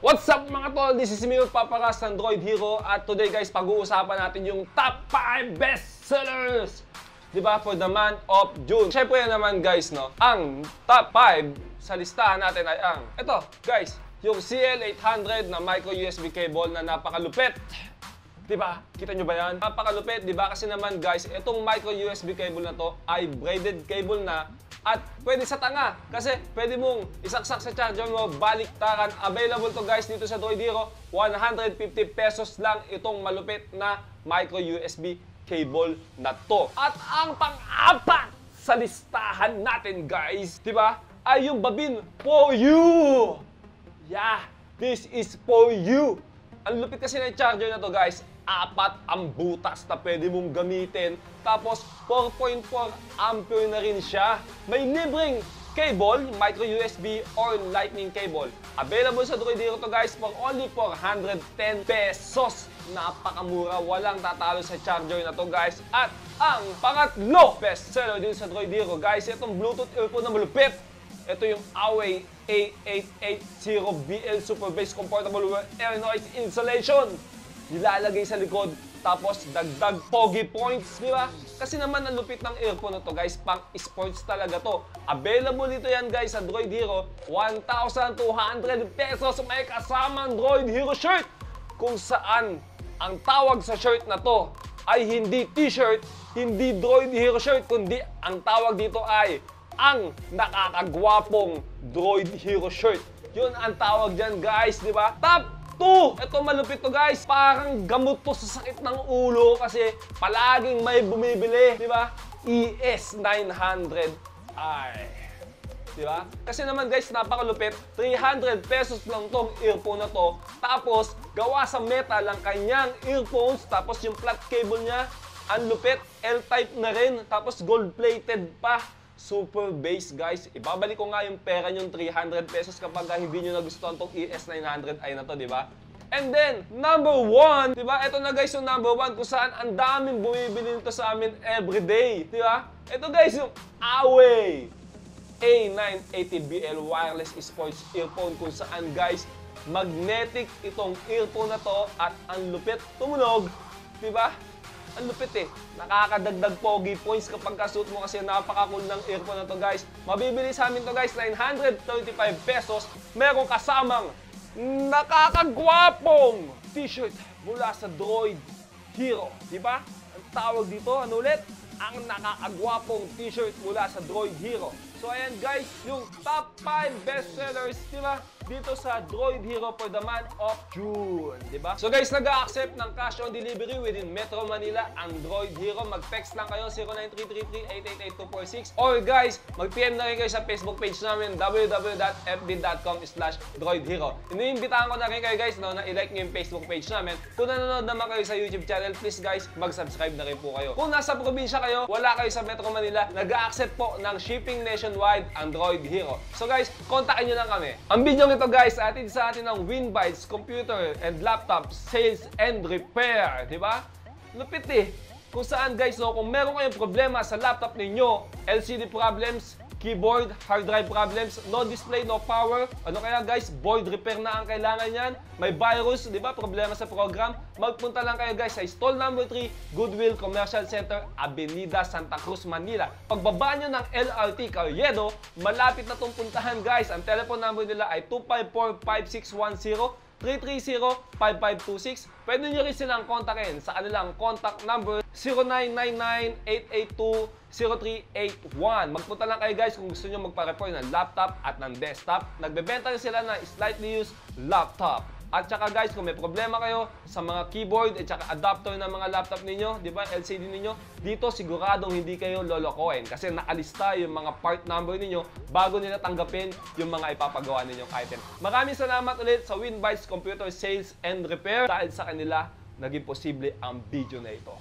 What's up mga tol? This is me, Paparas ng Droid Hero. At today guys, pag-uusapan natin yung top 5 best sellers, diba, for the month of June. Siyempre naman guys, no, ang top 5 sa listahan natin ay ang ito guys, yung CL800 na micro USB cable na napakalupit. Diba? Kita nyo ba yan? Napakalupit, diba? Kasi naman guys, itong micro USB cable na to ay braided cable na at pwede sa tanga. Kasi pwede mong isaksak sa charger mo, baliktaran. Available to guys dito sa Droid Hero. 150 pesos lang itong malupit na micro USB cable na to. At ang pang-apat sa listahan natin guys, diba? Ay yung Babin for you! Yeah, this is for you! Ang lupit kasi ng charger na to guys, apat ang butas na pwede mong gamitin. Tapos 4.4 ampere na rin siya. May libreng cable, micro USB or lightning cable. Available sa Droid Hero to guys for only 410 pesos. Napakamura, walang tatalo sa charger na to guys. At ang pangatlo best seller din sa Droid Hero guys, itong Bluetooth earphone na malupit. Ito yung Huawei A880BL Super Bass Comfortable Air Noise Insulation. Nilalagay sa likod, tapos dagdag pogi points, di ba? Kasi naman ang lupit ng earphone na to guys, pang sports talaga to. Available dito yan guys sa Droid Hero, 1,200 pesos. May kasamang Droid Hero shirt, kung saan ang tawag sa shirt na to ay hindi t-shirt, hindi Droid Hero shirt, kundi ang tawag dito ay ang nakakagwapong Droid Hero shirt. Yun ang tawag dyan guys, di ba? Top 2! Ito malupit to guys. Parang gamot to sa sakit ng ulo kasi palaging may bumibili, di ba? ES900i. Di ba? Kasi naman guys, napakalupit. 300 pesos lang tong earphone na to. Tapos, gawa sa metal ang kanyang earphones. Tapos yung flat cable niya, ang lupit. L-type na rin. Tapos gold-plated pa. Super bass guys. Ibabalik ko nga yung pera nyong 300 pesos kapag hindi nyo nagustuhan tong ES900i na to, di ba? And then, number 1, di ba? Ito na guys yung number 1 kung saan ang daming bumibili nito sa amin everyday, di ba? Ito guys yung Huawei A980BL wireless sports earphone kung saan guys, magnetic itong earphone na to at ang lupit tumunog, di ba? Ang lupit eh. Nakakadagdag pogi points kapag kasuot mo kasi napaka-cool ng earphone na to guys. Mabibili sa amin to guys, 935 pesos. Merong kasamang nakakagwapong t-shirt mula sa Droid Hero. Diba? Ang tawag dito, ano ulit? Ang nakakagwapong t-shirt mula sa Droid Hero. So ayan guys, yung top 5 bestsellers, diba? Dito sa Droid Hero for the month of June, diba? So guys, nag-a-accept ng cash on delivery within Metro Manila ang Droid Hero. Mag-text lang kayo 093338888246 or guys, mag-PM na rin kayo sa Facebook page namin www.fb.com/droidhero. Iniimbitahan ko na rin kayo guys, no, na i-like nyo yung Facebook page namin. Kung nanonood naman kayo sa YouTube channel, please guys, mag-subscribe na rin po kayo. Kung nasa probinsya kayo, wala kayo sa Metro Manila, nag-a-accept po ng shipping nationwide ang Droid Hero. So guys, kontakin nyo lang kami. Ang video ito guys, atin sa atin ng Winbytes Computer and Laptop Sales and Repair, di ba? Lupit eh. Kung saan guys, no, kung meron kayong problema sa laptop ninyo, LCD problems, keyboard, hard drive problems, no display, no power, ano kaya guys, board repair na ang kailangan niyan, may virus, di ba, problema sa program, magpunta lang kayo guys sa stall number 3, Goodwill Commercial Center, Avenida Santa Cruz, Manila. Pagbaba nyo ng LRT Carriedo, malapit na itong puntahan guys. Ang telephone number nila ay 254-5610, 330-5526. Pwede nyo rin silang kontakin sa kanilang contact number 0999-882-0381. Magpunta lang kayo guys kung gusto nyo magpa-repair ng laptop at ng desktop. Nagbebenta rin sila ng slightly used laptop. At saka guys, kung may problema kayo sa mga keyboard at saka adapter ng mga laptop ninyo, di ba, LCD ninyo, dito siguradong hindi kayo lolokohin kasi nakalista yung mga part number ninyo bago nila tanggapin yung mga ipapagawa ninyong item. Maraming salamat ulit sa Winbytes Computer Sales and Repair dahil sa kanila naging posible ang video na ito.